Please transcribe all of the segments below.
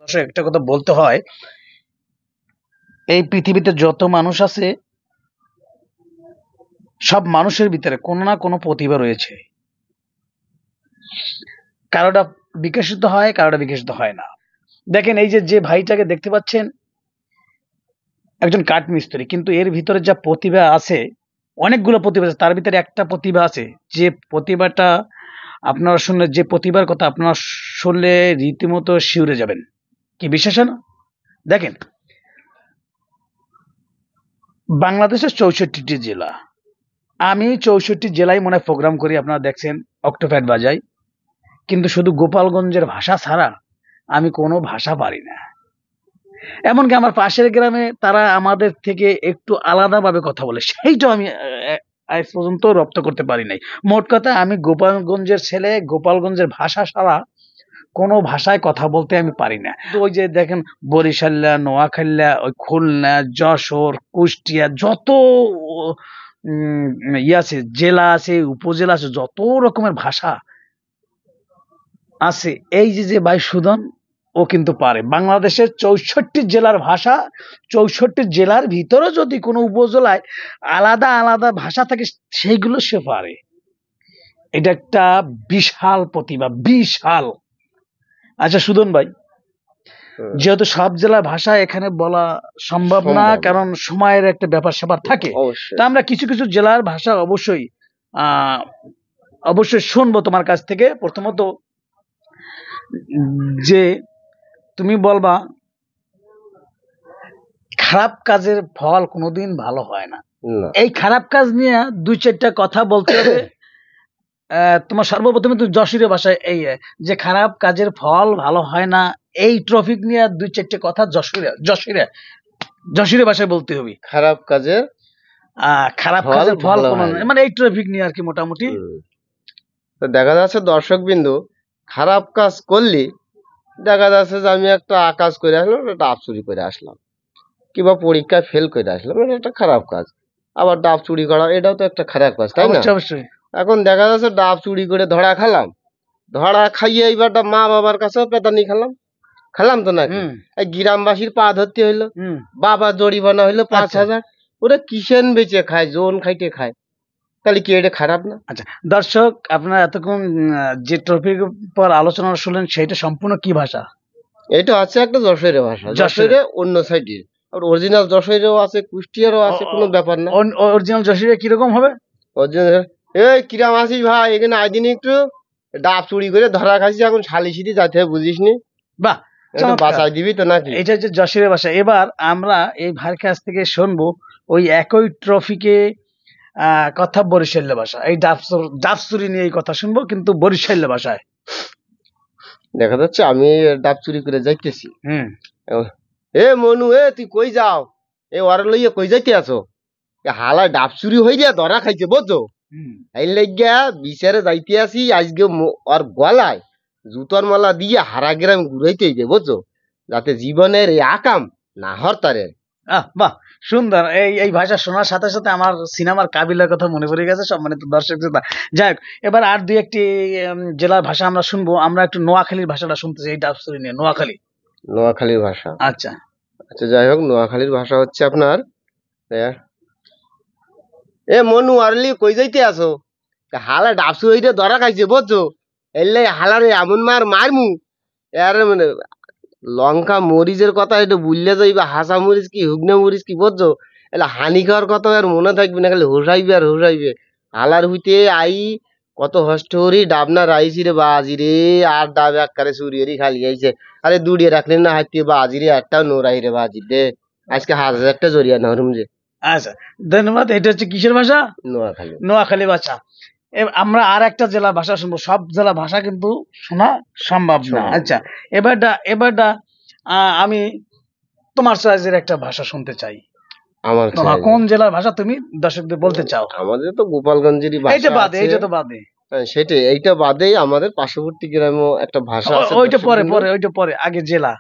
দর্শক, একটা কথা বলতে হয়, এই পৃথিবীতে যত মানুষ আছে সব মানুষের ভিতরে কোনো না কোনো প্রতিভা রয়েছে। কারোটা বিকশিত হয়, কারোটা বিকশিত হয় না। দেখেন, এই যে যে ভাইটাকে দেখতে পাচ্ছেন, একজন কাঠ মিস্ত্রি, কিন্তু এর ভিতরে যা প্রতিভা আছে, অনেকগুলো প্রতিভা আছে, তার ভিতরে একটা প্রতিভা আছে যে প্রতিভাটা আপনারা শুনলে, যে প্রতিভার কথা আপনারা শুনলে রীতিমতো শিউরে যাবেন। কি বিশ্বাস হয় না? দেখেন, বাংলাদেশের 64টি জেলা, আমি 64 জেলায় মনে হয় প্রোগ্রাম করি, আপনারা দেখছেন, অক্টোপ্যাড বাজাই, কিন্তু শুধু গোপালগঞ্জের ভাষা ছাড়া আমি কোনো ভাষা পারি না। এমনকি আমার পাশের গ্রামে তারা আমাদের থেকে একটু আলাদাভাবে কথা বলে, সেইটাও আমি আজ পর্যন্ত রপ্ত করতে পারি নাই। মোট কথা, আমি গোপালগঞ্জের ছেলে, গোপালগঞ্জের ভাষা ছাড়া কোনো ভাষায় কথা বলতে আমি পারি না। তো ওই যে দেখেন, বরিশাল্লা, নোয়াখাল্লা, ওই খুলনা, যশোর, কুষ্টিয়া, যত আছে, জেলা আছে, উপজেলা আছে, যত রকমের ভাষা আছে, এই যে যে ভাই সুদন, ও কিন্তু পারে বাংলাদেশের 64 জেলার ভাষা। 64 জেলার ভিতরে যদি কোনো উপজেলায় আলাদা আলাদা ভাষা থাকে, সেইগুলো সে পারে। এটা একটা বিশাল প্রতিভা, বিশাল। আচ্ছা সুদন ভাই, যেহেতু সব জেলার ভাষা এখানে বলা সম্ভব না, কারণ সময়ের একটা ব্যাপার স্যাপার থাকে, তা আমরা কিছু কিছু জেলার ভাষা অবশ্যই অবশ্যই শুনবো তোমার কাছ থেকে। প্রথমত, যে তুমি বলবা খারাপ কাজের ফল কোনোদিন ভালো হয় না, এই খারাপ কাজ নিয়ে দুই চারটা কথা বলতে হবে। তোমার সর্বপ্রথমে তুমি যশোরে ভাষায়, এই যে খারাপ কাজের ফল ভালো হয় না, এই টপিক নিয়ে দুই চারটে কথা যশোরে ভাষায় বলতে হবে। খারাপ কাজের ফল কোনো, মানে এই টপিক নিয়ে আর কি মোটামুটি। তো দেখা যাচ্ছে দর্শক বিন্দু, খারাপ কাজ করলে দেখা যাচ্ছে যে আমি একটা আকাজ করে আসলাম, একটা ডাব চুরি করে আসলাম, কিংবা পরীক্ষায় ফেল করে আসলাম, এটা একটা খারাপ কাজ। আবার ডাব চুরি করা, এটাও তো একটা খারাপ কাজ, তাই না? অবশ্যই। এখন দেখা যাচ্ছে ডাব চুরি করে ধরা খেলাম, ধরা খাইয়ে এইবার মা বাবার কাছেও পেতানি খেলাম তো নাকি, এই গ্রামবাসীর পা ধরতে হইলো, বাবা জরিমানা হইলো 5,000। ওরা কিসেন বেচে খায়, জোন খাইতে খায়, তাহলে কি এটা খারাপ না? আচ্ছা দর্শক, আপনারা এতক্ষণ যে টপিক পর আলোচনা শুনলেন, সেটা সম্পূর্ণ কি ভাষা? এটা আছে একটা যশোরের ভাষা, যশোরে অন্য সাইডে, আর অরিজিনাল যশোরেও আছে, কুষ্টিয়ারও আছে, কোনো ব্যাপার না। অরিজিনাল যশোরে কিরকম হবে? অরিজিনাল, এই কিরাম আছিস ভাই, এখানে আইদিন একটু, ডাব চুরি করে ধরা খাইছি, এখন শালিশিতে যাইতে হবে, বুঝিস নি? বাহ, বাঁচাই দিবি তো নাকি? এটা হচ্ছে যশোরের ভাষা। এবার আমরা এই ভাইয়ের কাছ থেকে শুনবো ওই একই ট্রফিকে কথা বরিশালের ভাষা, এই ডাব চুরি নিয়ে এই কথা শুনবো, কিন্তু বরিশালের ভাষায়। দেখা যাচ্ছে আমি ডাব চুরি করে যাইতেছি, এ মনু, এ তুই কই যাও, এ ওরা লইয়া কই যাইতে আছো? হালা ডাব চুরি হয়ে গিয়া ধরা খাইছে, বুঝছো? এই লাগিয়া বিচারে যাইতে আসি, আজকে ওর গলায় জুতোর মালা দিয়ে হারা গ্রাম ঘুরাইতে হইবে, বুঝছো, যাতে জীবনের এই আকাম না হরতারে। বাহ, সুন্দর। এই ভাষা শোনার সাথে সাথে আমার সিনেমার কাবিলার কথা মনে পড়ে গেছে, সম্মানিত দর্শক শ্রোতা। যাই হোক, এবার আর দুই একটি জেলার ভাষা আমরা শুনবো। আমরা একটু নোয়াখালীর ভাষাটা শুনতেছি, এই ডাব চুরি নিয়ে। নোয়াখালীর ভাষা, আচ্ছা আচ্ছা, যাই হোক, নোয়াখালীর ভাষা হচ্ছে আপনার, এ মনু আরলি কই যাইতে আছো? হালা ডাব চুরি হইতে ধরা খাইছে, বুঝছো, এলে হালারে এমন মারমু, এর মানে লঙ্কা মরিচের কথা এটা বুঝলে যাইবে, হাসা মরিচ কি হুগনা মরিচ কি, বুঝছো, এলে হানি খাওয়ার কথা আর মনে থাকবে না, খালি হোসাইবে আর হোসাইবে। হালার হইতে আই কত হষ্ট হরি ডাবনা রাইছি রে বাজি রে, আর ডাব একবারে চুরি খালি আইছে। আরে দুড়িয়ে রাখলেন না হাইতে বাজি রে, একটাও নোরাই রে বাজি দে, আজকে 1,000 জরিয়া নরম যে। আচ্ছা, ধন্যবাদ। এটা হচ্ছে কিসের ভাষা? নোয়াখালী ভাষা। আমরা আর একটা জেলা ভাষা শুনবো, সব জেলা ভাষা কিন্তু শোনা সম্ভব না। আচ্ছা, এবারটা আমি তোমার চয়েসের একটা ভাষা শুনতে চাই। কোন জেলার ভাষা তুমি দর্শকদের বলতে চাও? আমাদের তো গোপালগঞ্জেরই ভাষা। এইটা বাদে, এইটা তো বাদে, সেটাই, এইটা বাদেই আমাদের পার্শ্ববর্তী গ্রামেও একটা ভাষা আছে। ওইটা পরে আগে জেলা।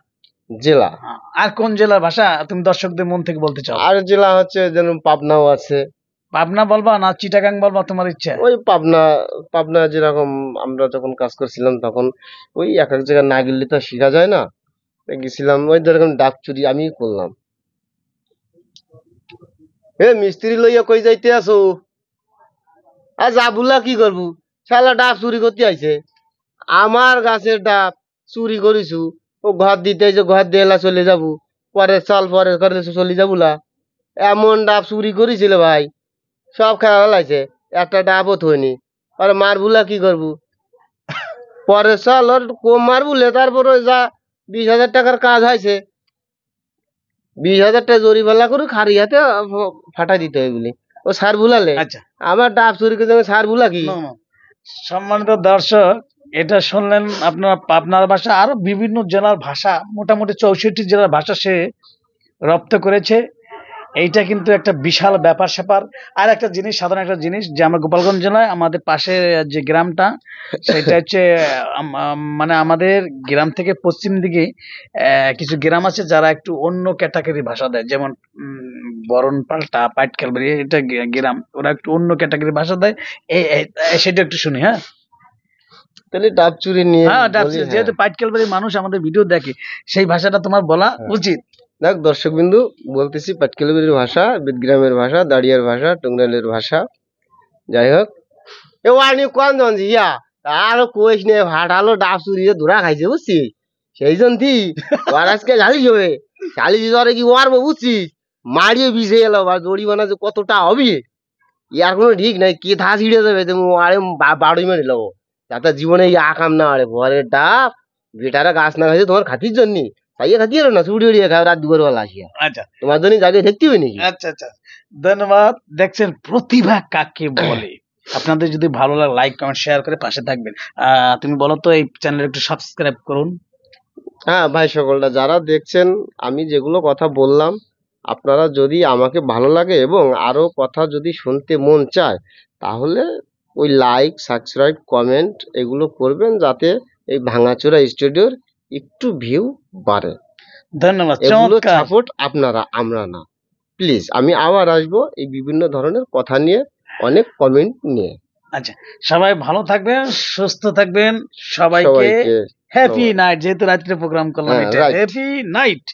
আর কোন জেলার ভাষা তুমি দর্শকদের মন থেকে বলতে চাও? আর জেলা হচ্ছে যেমন পাবনাও আছে। পাবনা বলবা না চিটাগাং বলবা, তোমার ইচ্ছা? ওই পাবনা যেরকম আমরা যখন কাজ করছিলাম তখন ওই এক এক জায়গায় না গেলে তো শেখা যায় না, গেছিলাম ওই ধরুন ডাব চুরি আমি করলাম। এ মিস্ত্রি লইয়া কই যাইতে আসো? আর যাবুলা কি করবো, শালা ডাব চুরি করতে আইছে। আমার গাছের ডাব চুরি করিছু, ও ঘর দিতে আইছে, ঘর দিয়ে এলা চলে যাবো, পরে চাল পরে করে চলে যাবুলা। এমন ডাব চুরি করেছিল ভাই, সব খেলা লাগছে, একটা ডাবও থইনি। আর মারবুলা কি করবো, পরে চল ওর কম মারবুলে, তারপরে যা 20,000 টাকার কাজ হয়েছে, 20,000 টাকা জরিমানা করে খারিয়াতে ফাটাই দিতে হয় বলে ও সার বুলালে। আচ্ছা, আমার ডাব চুরি করে আমি সার বুলা কি? no, no. সম্মানিত দর্শক, এটা শুনলেন আপনার পাবনার ভাষা, আরো বিভিন্ন জেলার ভাষা, মোটামুটি 64 জেলার ভাষা সে রপ্ত করেছে। এইটা কিন্তু একটা বিশাল ব্যাপার স্যাপার। আর একটা জিনিস, সাধারণ একটা জিনিস, যে আমরা গোপালগঞ্জ জেলায় আমাদের পাশে যে গ্রামটা, সেটা হচ্ছে মানে আমাদের গ্রাম থেকে পশ্চিম দিকে কিছু গ্রাম আছে যারা একটু অন্য ক্যাটাগরি ভাষা দেয়, যেমন বরণ পাল্টা পাইটকালবাড়ি, এটা গ্রাম, ওরা একটু অন্য ক্যাটাগরি ভাষা দেয়। সেটা একটু শুনি। হ্যাঁ, তাহলে ডাব চুরি নিয়ে হ্যাঁ, বলি। যেহেতু পাইটকালবাড়ির মানুষ আমাদের ভিডিও দেখে, সেই ভাষাটা তোমার বলা উচিত। দেখ দর্শক বিন্দু, বলতেছি পাটকেলবাড়ির ভাষা, বিদগ্রামের ভাষা, দাঁড়িয়ার ভাষা, টুংরালের ভাষা। যাই হোক, এ ওয়ানি কোন জন ইয়া আরো কইস নে, ভাটালো ডাব চুরি ধরা খাইছে বুঝছিস, সেই জন্য ওর আজকে ঝালিস হবে, ঝালিস ধরে কি মারবো বুঝছিস, মারিয়ে বিষে এলো বা জরিমানা যে কতটা হবে ইয়ার কোনো ঠিক নাই, কে থা ছিঁড়ে যাবে তুমি আরে বাড়ি মেরে নেবো, যাতে জীবনে ইয়া আকাম না আরে ঘরের ডাব বেটারা গাছ না খাইছে তোমার খাতির জন্য, তাইয়ে খাতি এলো না চুড়ি উড়িয়ে খাও রাত দুপুর বেলা আসিয়া, আচ্ছা, তোমার জন্য জায়গায় দেখতে হবে নাকি? আচ্ছা, আচ্ছা, ধন্যবাদ। দেখছেন প্রতিভা কাকে বলে। আপনাদের যদি ভালো লাগে, লাইক কমেন্ট শেয়ার করে পাশে থাকবেন। তুমি বলো তো, এই চ্যানেল একটু সাবস্ক্রাইব করুন। হ্যাঁ ভাই, সকলটা যারা দেখছেন, আমি যেগুলো কথা বললাম, আপনারা যদি আমাকে ভালো লাগে এবং আরো কথা যদি শুনতে মন চায়, তাহলে ওই লাইক সাবস্ক্রাইব কমেন্ট এগুলো করবেন, যাতে এই ভাঙাচোরা স্টুডিওর একটু ভিউ বাড়ে। ধন্যবাদ, এগুলো চমৎকার। সাপোর্ট আপনারা, আমরা না। প্লিজ, আমি আবার আসবো এই বিভিন্ন ধরনের কথা নিয়ে, অনেক কমেন্ট নিয়ে। আচ্ছা, সবাই ভালো থাকবেন, সুস্থ থাকবেন, সবাইকে সবাইকে হ্যাপি নাইট। যেহেতু রাত্রে প্রোগ্রাম করলাম, হ্যাঁ এটা রাইট। Happy night.